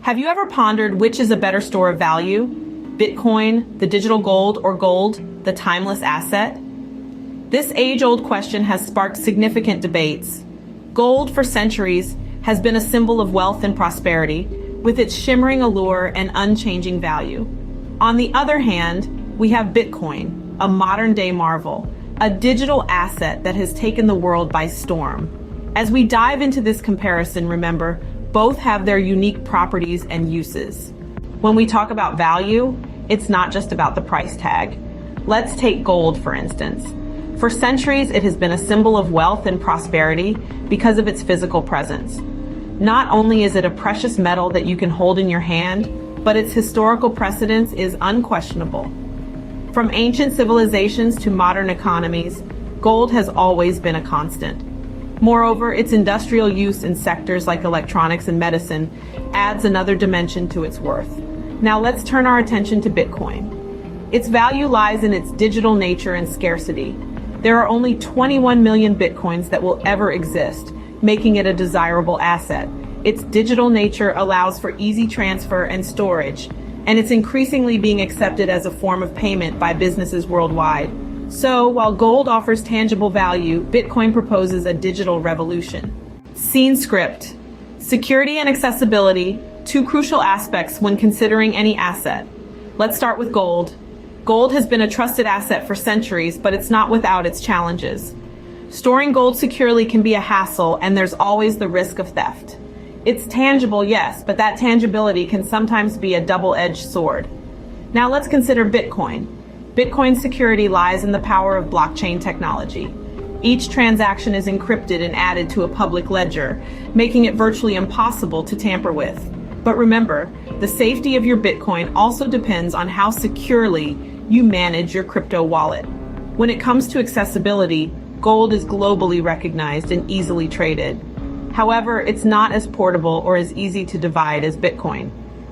Have you ever pondered which is a better store of value? Bitcoin, the digital gold, or gold, the timeless asset? This age-old question has sparked significant debates. Gold, for centuries, has been a symbol of wealth and prosperity, with its shimmering allure and unchanging value. On the other hand, we have Bitcoin, a modern-day marvel, a digital asset that has taken the world by storm. As we dive into this comparison, remember, both have their unique properties and uses. When we talk about value, it's not just about the price tag. Let's take gold, for instance. For centuries, it has been a symbol of wealth and prosperity because of its physical presence. Not only is it a precious metal that you can hold in your hand, but its historical precedence is unquestionable. From ancient civilizations to modern economies, gold has always been a constant. Moreover, its industrial use in sectors like electronics and medicine adds another dimension to its worth. Now let's turn our attention to Bitcoin. Its value lies in its digital nature and scarcity. There are only 21 million Bitcoins that will ever exist, making it a desirable asset. Its digital nature allows for easy transfer and storage, and it's increasingly being accepted as a form of payment by businesses worldwide. So, while gold offers tangible value, Bitcoin proposes a digital revolution. Scene script. Security and accessibility, two crucial aspects when considering any asset. Let's start with gold. Gold has been a trusted asset for centuries, but it's not without its challenges. Storing gold securely can be a hassle, and there's always the risk of theft. It's tangible, yes, but that tangibility can sometimes be a double-edged sword. Now let's consider Bitcoin. Bitcoin's security lies in the power of blockchain technology. Each transaction is encrypted and added to a public ledger, making it virtually impossible to tamper with. But remember, the safety of your Bitcoin also depends on how securely you manage your crypto wallet. When it comes to accessibility, gold is globally recognized and easily traded. However, it's not as portable or as easy to divide as Bitcoin.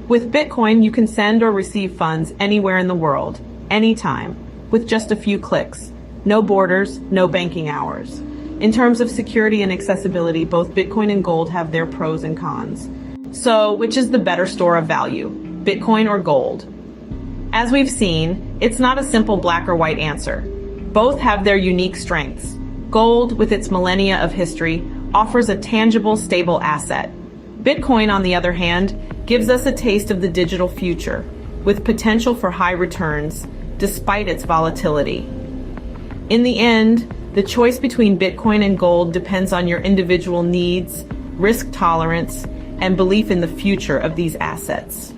With Bitcoin, you can send or receive funds anywhere in the world, anytime, with just a few clicks. No borders, no banking hours. In terms of security and accessibility, both Bitcoin and gold have their pros and cons. So, which is the better store of value, Bitcoin or gold? As we've seen, it's not a simple black or white answer. Both have their unique strengths. Gold, with its millennia of history, offers a tangible, stable asset. Bitcoin, on the other hand, gives us a taste of the digital future, with potential for high returns, despite its volatility. In the end, the choice between Bitcoin and gold depends on your individual needs, risk tolerance, and belief in the future of these assets.